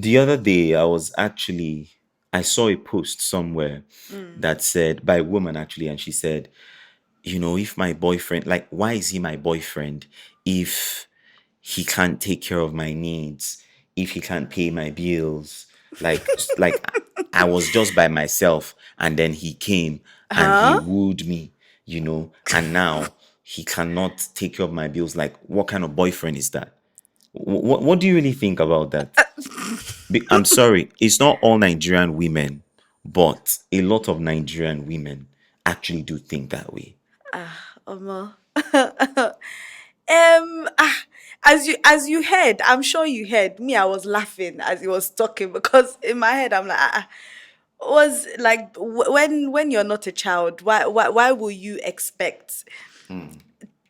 The other day, I saw a post somewhere that said, by a woman actually, and she said, if my boyfriend, like, why is he my boyfriend if he can't take care of my needs, if he can't pay my bills? Like I was just by myself, and then he came and he Huh? wooed me, and now he cannot take care of my bills. Like, what kind of boyfriend is that? What do you really think about that? I'm sorry, it's not all Nigerian women, but a lot of Nigerian women actually do think that way. Um, ah, as you heard, I'm sure you heard me. I was laughing as he was talking because in my head I'm like, was like when you're not a child, why will you expect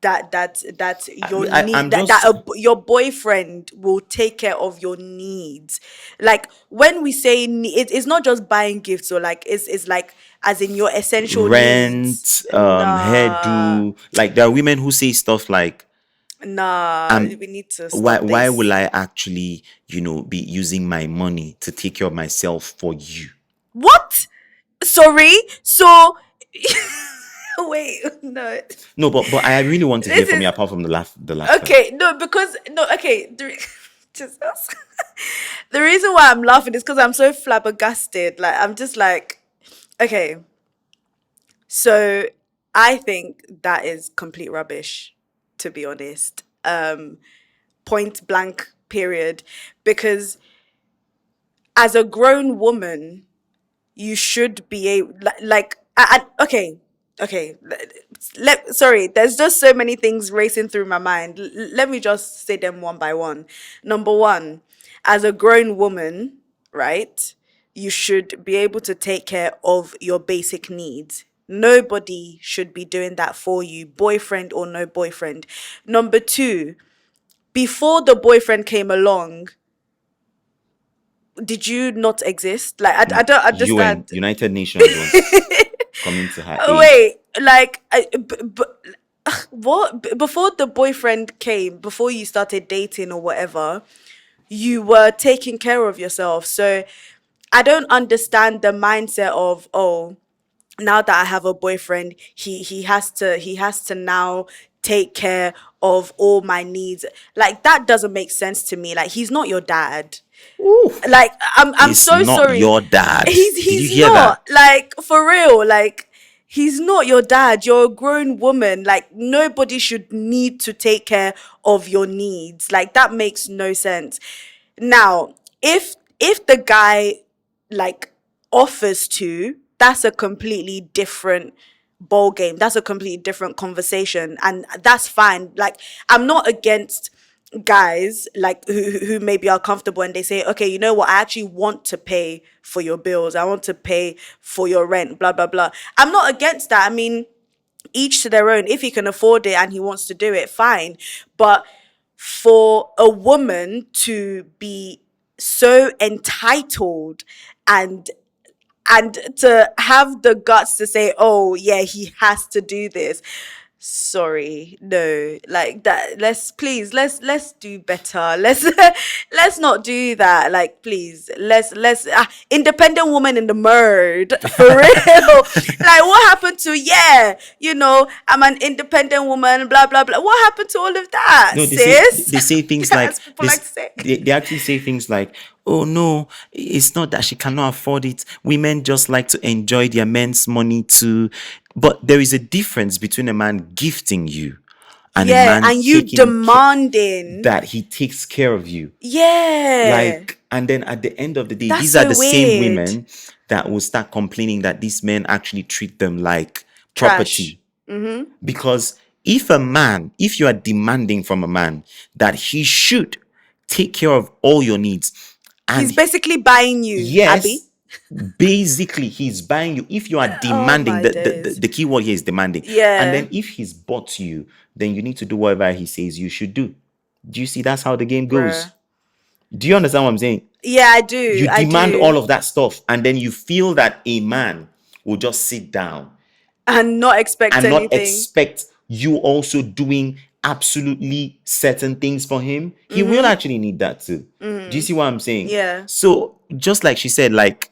that your I'm need just your boyfriend will take care of your needs? Like when we say it's not just buying gifts, or like it's like as in your essential needs. rent, Nah, hairdo. Like, there are women who say stuff like, nah, um, we need to stop why will this. I actually, be using my money to take care of myself for you? What? Sorry. So wait, no. No, but I really want to hear This from you is apart from the last part. okay. No, because no. Okay, Jesus. The reason why I'm laughing is because I'm so flabbergasted. Like I'm just like, okay. So I think that is complete rubbish, to be honest. Point blank. Period. Because as a grown woman, you should be able like okay, okay, sorry, there's just so many things racing through my mind. Let me just say them one by one. Number one, as a grown woman, right, you should be able to take care of your basic needs. Nobody should be doing that for you, boyfriend or no boyfriend. Number two, before the boyfriend came along, did you not exist? Like I don't UN, understand. United Nations was coming to her Oh, aid. wait, like, what? Before the boyfriend came, before you started dating or whatever, you were taking care of yourself. So I don't understand the mindset of, oh, now that I have a boyfriend, he has to now take care of all my needs. Like that doesn't make sense to me. Like he's not your dad. Ooh, Like I'm it's so not sorry. your dad. Did you He's hear that? not, like, for real. Like he's not your dad. You're a grown woman. Like nobody should need to take care of your needs. Like that makes no sense. Now, if the guy like offers to, that's a completely different ball game. That's a completely different conversation, and that's fine. Like I'm not against guys like who maybe are comfortable and they say, okay, you know what, I actually want to pay for your bills, I want to pay for your rent, blah blah blah. I'm not against that. I mean, each to their own. If he can afford it and he wants to do it, fine. But for a woman to be so entitled and to have the guts to say, oh yeah, he has to do this. Sorry, no, like that. Let's do better. Let's not do that. Like, please, let's independent woman in the murd, for real. Like, what happened to, yeah, I'm an independent woman, blah blah blah. What happened to all of that, No, they say sis? they say things like As people like this. to say. They actually say things like, "Oh no, it's not that she cannot afford it. Women just like to enjoy their men's money too." But there is a difference between a man gifting you and a Yeah, man and you demanding. that he takes care of you. Yeah, Like, and then at the end of the day, that's these are so the same weird. women that will start complaining that these men actually treat them like Trash. property. Because if you are demanding from a man that he should take care of all your needs, He's and basically buying you, yes, Abby. basically he's buying you. If you are Oh demanding, my the days. the key word here is demanding. And Yeah, then if he's bought you, then you need to do whatever he says you should do. Do you see? That's how the game bruh. goes. Do you understand what I'm saying? Yeah, I do. You I demand do. all of that stuff, and then you feel that a man will just sit down And not expect and not anything. expect you also doing absolutely certain things for him, he will actually need that too. Do you see what I'm saying? Yeah. So just like she said, like,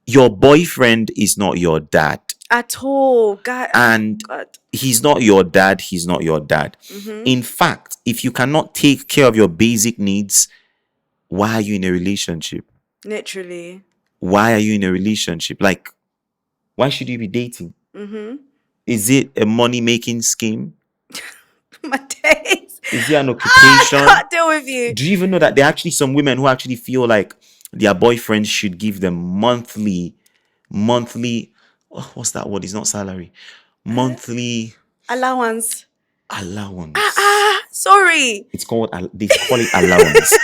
your boyfriend is not your dad. At all. God. And God. he's not your dad. He's not your dad. In fact, if you cannot take care of your basic needs, why are you in a relationship? Literally. Why are you in a relationship? Like, why should you be dating? Is it a money-making scheme? My days. Is it an I occupation? can't deal with you. Do you even know that there are actually some women who actually feel like their boyfriends should give them monthly, what's that word? It's not salary. Monthly Allowance. allowance. Sorry. It's called, they call it allowance.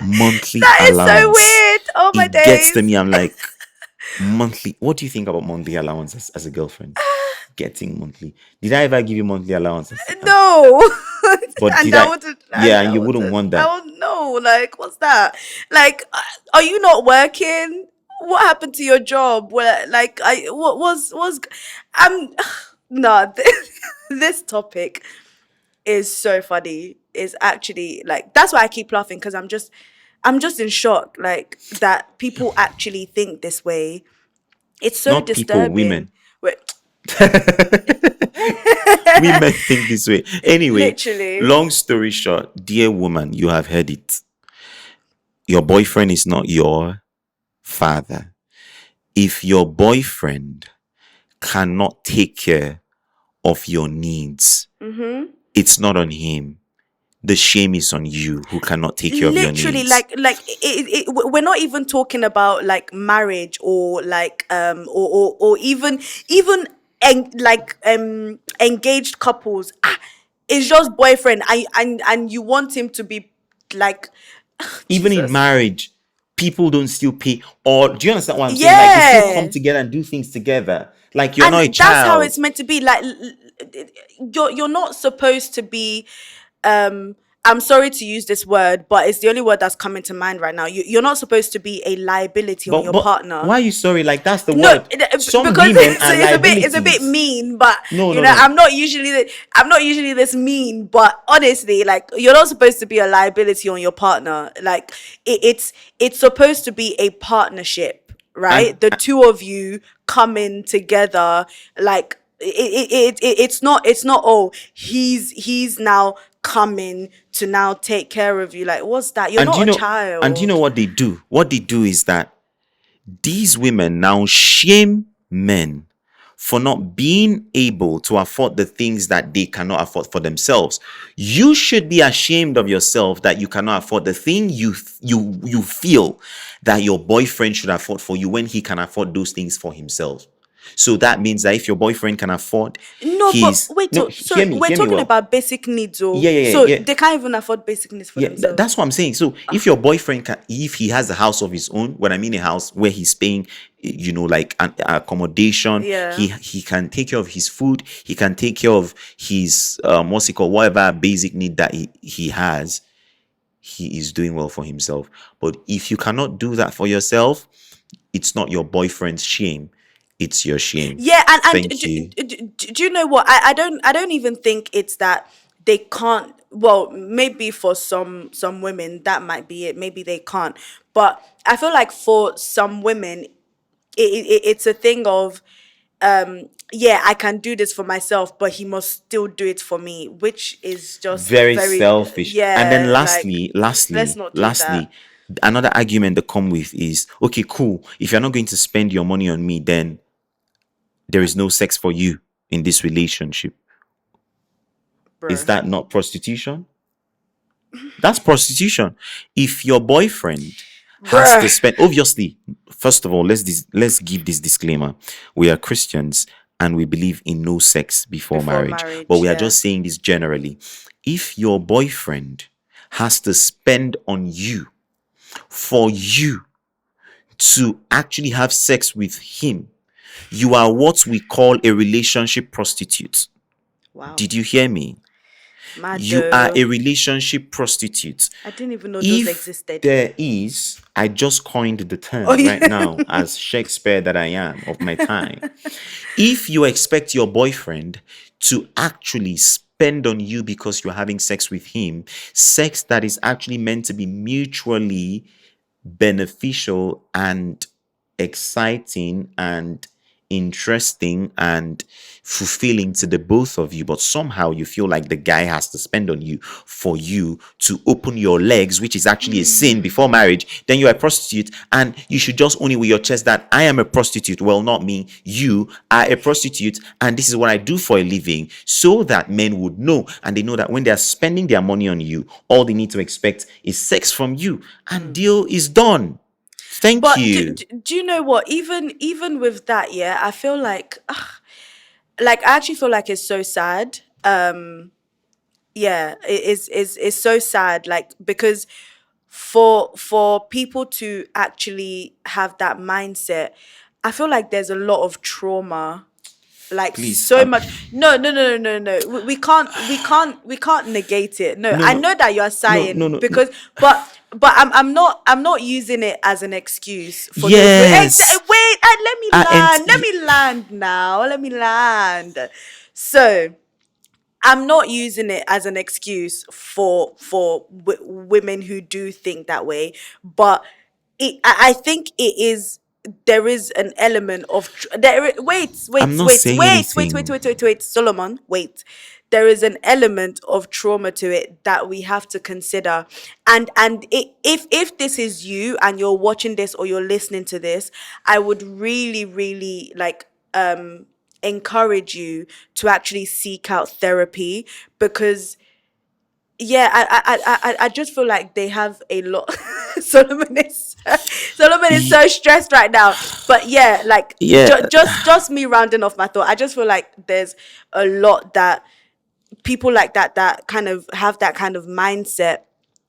Monthly That is allowance. so weird. Oh my It gets to days. me. I'm like, monthly. What do you think about monthly allowance as a girlfriend? Getting monthly. Did I ever give you monthly allowance? No. But And did I I? wouldn't. Yeah, and you wouldn't want I that. don't know. Like, what's that? Like, are you not working? What happened to your job? Where, like, what was? I'm no. This topic is so funny. Is actually like that's why I keep laughing because I'm just in shock. Like that people actually think this way. It's so Not people, disturbing. women. Wait, Women think this way. Anyway, literally. long story short, dear woman, you have heard it. Your boyfriend is not your father. If your boyfriend cannot take care of your needs, it's not on him. The shame is on you who cannot take care of your Literally, needs. we're not even talking about like marriage or like or even engaged couples. It's just boyfriend and you want him to be like Even in Jesus. marriage, people don't still pay. Or do you understand what I'm saying? Like, they still come Yeah. together and do things together. Like, you're not a And that's how it's child. meant to be. Like you're not supposed to be I'm sorry to use this word, but it's the only word that's coming to mind right now. You're not supposed to be a liability on your But partner. why are you sorry? Like, that's the No, word. Some because women are it's a bit liabilities. mean, but No, you no, know no. I'm not usually this mean, but honestly, like you're not supposed to be a liability on your partner. Like it's supposed to be a partnership, And right? The two of you coming together, like it's not oh he's now coming to now take care of you. Like what's that? You're and not you a know, and you know child. what they do? What they do is that these women now shame men for not being able to afford the things that they cannot afford for themselves. You should be ashamed of yourself that you cannot afford the thing you feel that your boyfriend should afford for you when he can afford those things for himself. So that means that if your boyfriend can afford No, but his wait, no, oh, sorry, we're hear me talking well. about basic needs, oh, Yeah, yeah, so yeah, yeah. they can't even afford basic needs for Yeah, themselves. that's what I'm saying. So if your boyfriend can, if he has a house of his own, when I mean a house where he's paying, like an accommodation, Yeah. he can take care of his food, he can take care of his what's it called, whatever basic need that he has, he is doing well for himself. But if you cannot do that for yourself, it's not your boyfriend's shame, it's your shame. Yeah, and Thank you. do you know what? I don't even think it's that they can't. Well, maybe for some women that might be it. Maybe they can't. But I feel like for some women, it's a thing of yeah, I can do this for myself, but he must still do it for me, which is just Very very selfish. And then yeah. Like lastly, let's lastly, not do lastly, that, another argument that come with is, okay, cool. If you're not going to spend your money on me, then there is no sex for you in this relationship. Is bro. that not prostitution? That's prostitution. If your boyfriend has Bruh. to spend, obviously, first of all, let's give this disclaimer. We are Christians and we believe in no sex before Before marriage. But marriage, we are yeah. just saying this generally. If your boyfriend has to spend on you for you to actually have sex with him, you are what we call a relationship prostitute. Wow. Did you hear me? You are Mado. a relationship prostitute. I didn't even know those If existed. there is, I just coined the Oh term right yeah. now as Shakespeare that I am of my time. If you expect your boyfriend to actually spend on you because you're having sex with him, sex that is actually meant to be mutually beneficial and exciting and interesting and fulfilling to the both of you, but somehow you feel like the guy has to spend on you for you to open your legs, which is actually a sin before marriage, then you're a prostitute, and you should just own it with your chest that I am a prostitute. Well, not me, you are a prostitute, and this is what I do for a living, so that men would know, and they know that when they are spending their money on you, all they need to expect is sex from you, and deal is done. Thank But you. do you know what? Even with that, yeah, I feel like I actually feel like it's so sad. Yeah, it's so sad. Like, because for people to actually have that mindset, I feel like there's a lot of trauma, like Please, so much. No. We can't negate it. No, no, I no, know that you're no, no, saying, no, no. because but I'm not using it as an excuse for those Yes. wait, And let me land now, let me land. So I'm not using it as an excuse for women who do think that way, but I think it is. There is an element of I'm not saying anything. Solomon, wait. There is an element of trauma to it that we have to consider, and if this is you and you're watching this or you're listening to this, I would really, really like encourage you to actually seek out therapy, because yeah, I just feel like they have a lot. Solomon is Solomon is Ye- so stressed right now. But yeah, like Yeah, just me rounding off my thought. I just feel like there's a lot that people like that kind of have that kind of mindset,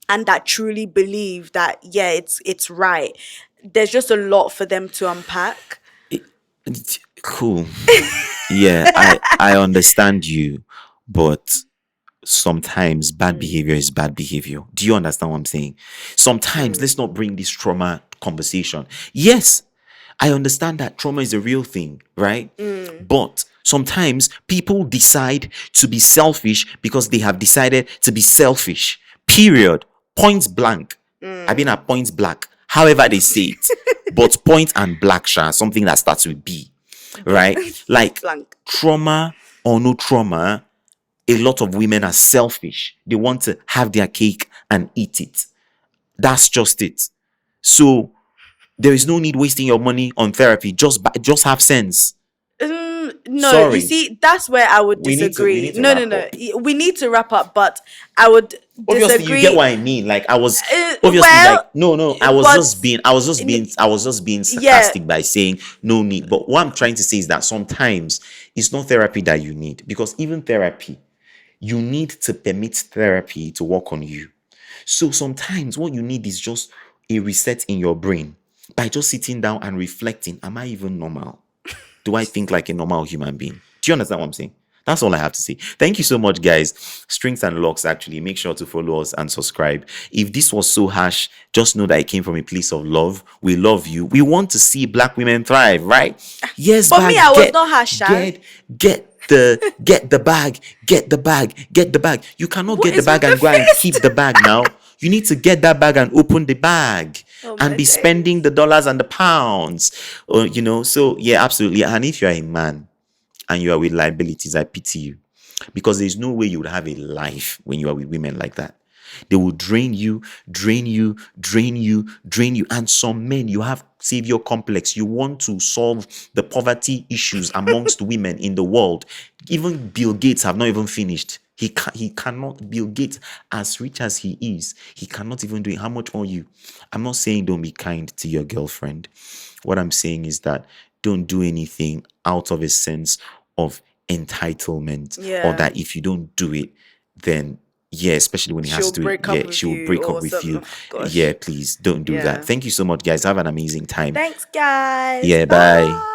and that truly believe that yeah, it's right. There's just a lot for them to unpack. cool. Yeah, I understand you, but sometimes bad behavior is bad behavior. Do you understand what I'm saying? Sometimes let's not bring this trauma conversation. Yes, I understand that trauma is a real thing, right? But sometimes people decide to be selfish because they have decided to be selfish. Period. Point blank. I mean, at point blank. However they say it. But point and black, something that starts with B, right? Like Blank. trauma or no trauma, a lot of women are selfish. They want to have their cake and eat it. That's just it. So there is no need wasting your money on therapy. Just have sense. No, you Sorry. see, that's where I would We disagree. need to No, no, wrap no. up. We need to wrap up, but I would Obviously, you get disagree. what I mean. Like I was obviously Well, like no. but I was just being yeah, sarcastic by saying no need. But what I'm trying to say is that sometimes it's not therapy that you need, because even therapy, you need to permit therapy to work on you. So sometimes what you need is just a reset in your brain by just sitting down and reflecting. Am I even normal? Do I think like a normal human being? Do you understand what I'm saying? That's all I have to say. Thank you so much, guys. Strings and Locks, actually. Make sure to follow us and subscribe. If this was so harsh, just know that it came from a place of love. We love you. We want to see black women thrive, right? Yes, for me, bag. I was not harsh, Shan. Get the bag. Get the bag. Get the bag. You cannot What get the is with bag the and go and fist? keep the bag now. You need to get that bag and open the bag Oh and my be days. spending the dollars and the pounds. So yeah, absolutely. And if you're a man and you are with liabilities, I pity you, because there's no way you would have a life when you are with women like that. They will drain you, drain you, drain you, drain you. And some men, you have savior complex. You want to solve the poverty issues amongst women in the world. Even Bill Gates have not even finished. He cannot. Bill Gates, as rich as he is, he cannot even do it. How much more you? I'm not saying don't be kind to your girlfriend. What I'm saying is that don't do anything out of a sense of entitlement, or Yeah, that if you don't do it, then yeah, especially when it has she'll to do it, break up yeah, with she will you break up or with something. you. Oh, gosh. Yeah, please don't do that. Yeah. Thank you so much, guys. Have an amazing time. Thanks, guys. Yeah, bye. Bye.